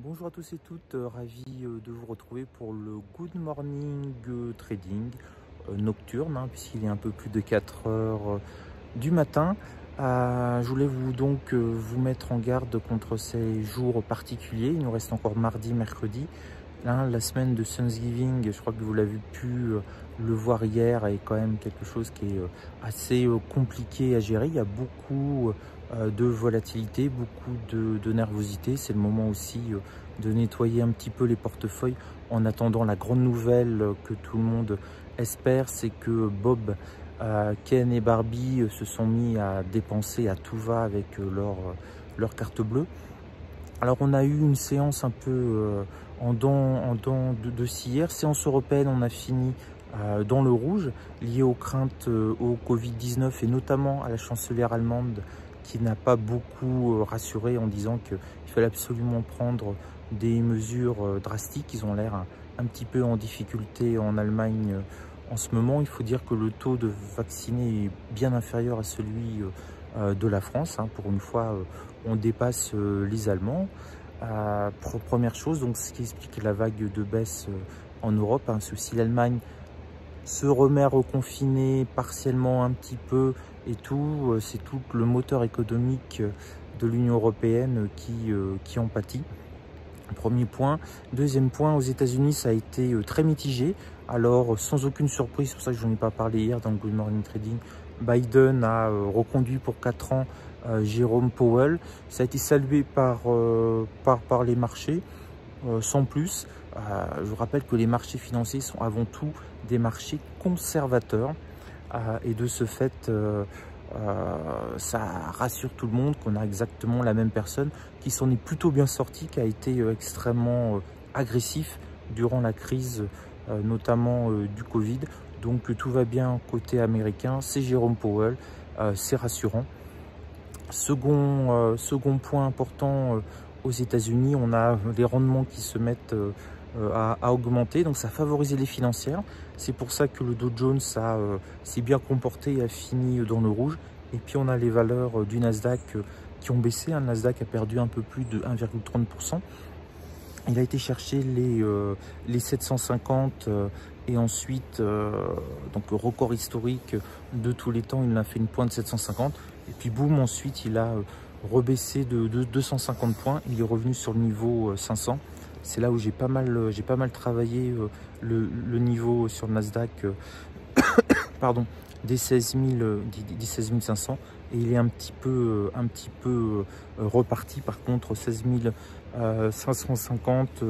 Bonjour à tous et toutes, ravi de vous retrouver pour le Good Morning Trading nocturne, puisqu'il est un peu plus de 4 heures du matin. Je voulais vous mettre en garde contre ces jours particuliers. Il nous reste encore mardi, mercredi. Là, la semaine de Thanksgiving, je crois que vous l'avez pu le voir hier, est quand même quelque chose qui est assez compliqué à gérer. Il y a beaucoup de volatilité, beaucoup de nervosité. C'est le moment aussi de nettoyer un petit peu les portefeuilles en attendant la grande nouvelle que tout le monde espère, c'est que Bob, Ken et Barbie se sont mis à dépenser à tout va avec leur carte bleue. Alors on a eu une séance un peu en dents de scie hier. Séance européenne, on a fini dans le rouge, lié aux craintes au Covid-19 et notamment à la chancelière allemande qui n'a pas beaucoup rassuré en disant qu'il fallait absolument prendre des mesures drastiques. Ils ont l'air un petit peu en difficulté en Allemagne en ce moment. Il faut dire que le taux de vaccinés est bien inférieur à celui de la France. Pour une fois, on dépasse les Allemands. Première chose, donc ce qui explique la vague de baisse en Europe, si l'Allemagne se remet à reconfiner partiellement un petit peu et tout, c'est tout le moteur économique de l'Union européenne qui en pâtit. Premier point. Deuxième point, aux États-Unis, ça a été très mitigé. Alors, sans aucune surprise, c'est pour ça que je n'en ai pas parlé hier dans le Good Morning Trading, Biden a reconduit pour 4 ans Jérôme Powell. Ça a été salué par les marchés, sans plus. Je vous rappelle que les marchés financiers sont avant tout des marchés conservateurs. Et de ce fait, ça rassure tout le monde qu'on a exactement la même personne qui s'en est plutôt bien sorti, qui a été extrêmement agressif durant la crise, notamment du Covid. Donc tout va bien côté américain, c'est Jérôme Powell, c'est rassurant. Second point important aux États-Unis, on a les rendements qui se mettent à augmenter, donc ça favorise les financières. C'est pour ça que le Dow Jones s'est bien comporté et a fini dans le rouge. Et puis on a les valeurs du Nasdaq qui ont baissé. Le Nasdaq a perdu un peu plus de 1,30%. Il a été chercher les 750 et ensuite, donc le record historique de tous les temps, il a fait une pointe 750. Et puis boum, ensuite il a rebaissé de 250 points. Il est revenu sur le niveau 500. C'est là où j'ai pas mal travaillé le niveau sur le Nasdaq, pardon, des 16 500, et il est un petit peu reparti. Par contre, 16 550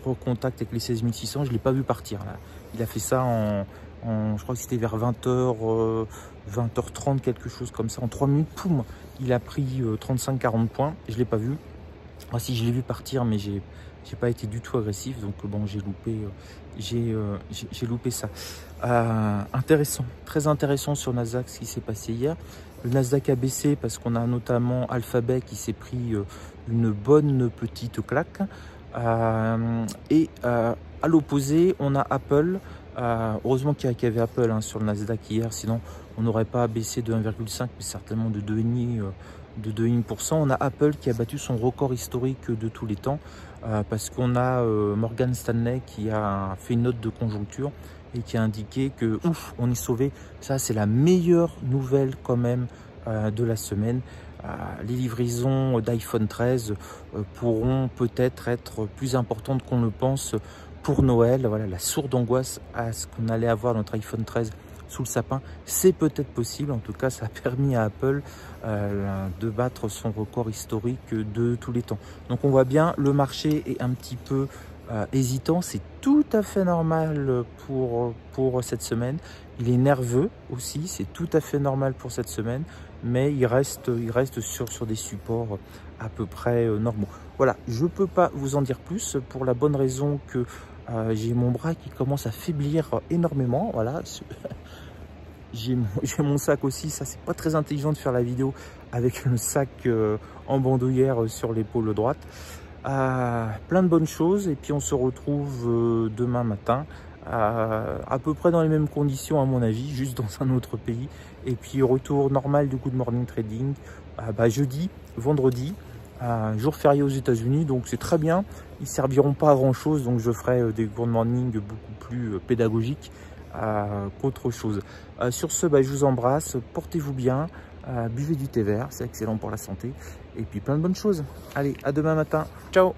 recontact avec les 16 600, je l'ai pas vu partir là. Il a fait ça je crois que c'était vers 20h, 20h30, quelque chose comme ça. En 3 minutes, poum, il a pris 35-40 points. Je l'ai pas vu. Ah, si, je l'ai vu partir, mais j'ai pas été du tout agressif, donc bon, j'ai loupé ça. Intéressant, très intéressant sur Nasdaq ce qui s'est passé hier. Le Nasdaq a baissé parce qu'on a notamment Alphabet qui s'est pris une bonne petite claque. Et à l'opposé, on a Apple. Heureusement qu'il y avait Apple sur le Nasdaq hier, sinon on n'aurait pas baissé de 1,5, mais certainement de 2,5%. On a Apple qui a battu son record historique de tous les temps, parce qu'on a Morgan Stanley qui a fait une note de conjoncture et qui a indiqué que ouf, on est sauvé. Ça, c'est la meilleure nouvelle quand même de la semaine. Les livraisons d'iPhone 13 pourront peut-être être plus importantes qu'on le pense pour Noël. Voilà, la sourde angoisse à ce qu'on allait avoir notre iPhone 13 sous le sapin, c'est peut-être possible. En tout cas, ça a permis à Apple de battre son record historique de tous les temps. Donc on voit bien, le marché est un petit peu hésitant. C'est tout à fait normal pour cette semaine. Il est nerveux aussi, c'est tout à fait normal pour cette semaine, mais il reste sur des supports à peu près normaux. Voilà, je ne peux pas vous en dire plus pour la bonne raison que j'ai mon bras qui commence à faiblir énormément. Voilà, j'ai mon sac aussi. Ça, c'est pas très intelligent de faire la vidéo avec le sac en bandoulière sur l'épaule droite. Plein de bonnes choses, et puis on se retrouve demain matin à peu près dans les mêmes conditions à mon avis, juste dans un autre pays, et puis retour normal du Good Morning Trading jeudi, vendredi, jour férié aux États-Unis, donc c'est très bien. Ils serviront pas à grand chose, donc je ferai des good morning beaucoup plus pédagogiques qu'autre chose. Sur ce, je vous embrasse, portez-vous bien, buvez du thé vert, c'est excellent pour la santé, et puis plein de bonnes choses. Allez, à demain matin, ciao.